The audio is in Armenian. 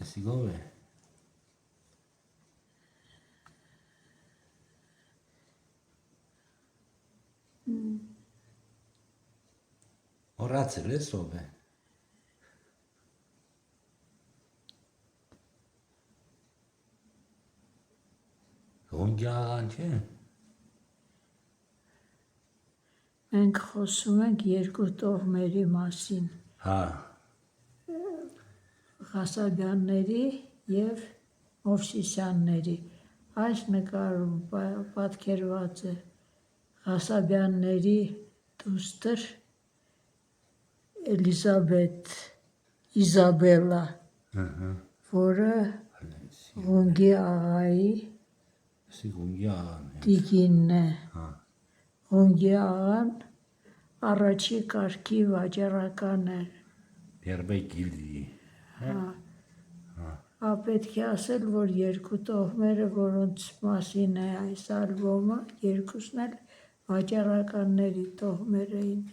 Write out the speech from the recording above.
Էսի գով է։ Հորացել ես ով է։ Հոնգի աղան չէ։ Մենք խոսում ենք երկու տոհմերի մասին։ Հա։ Ղասաբյանների և Մովսիսյանների։ Այս նկարում պատկերված է Ղասաբյանների դուստր Իզաբելլա, որը Ղունգի աղայի տիկինն է։ Ղունգի աղան առաջի կարգի վաճառական էր։ Первой гильдии։ Պետք է ասել, որ երկու տոհմերը, որոնց մասին է այս ալբոմը, երկուսն էլ վաճառականների տոհմեր էին։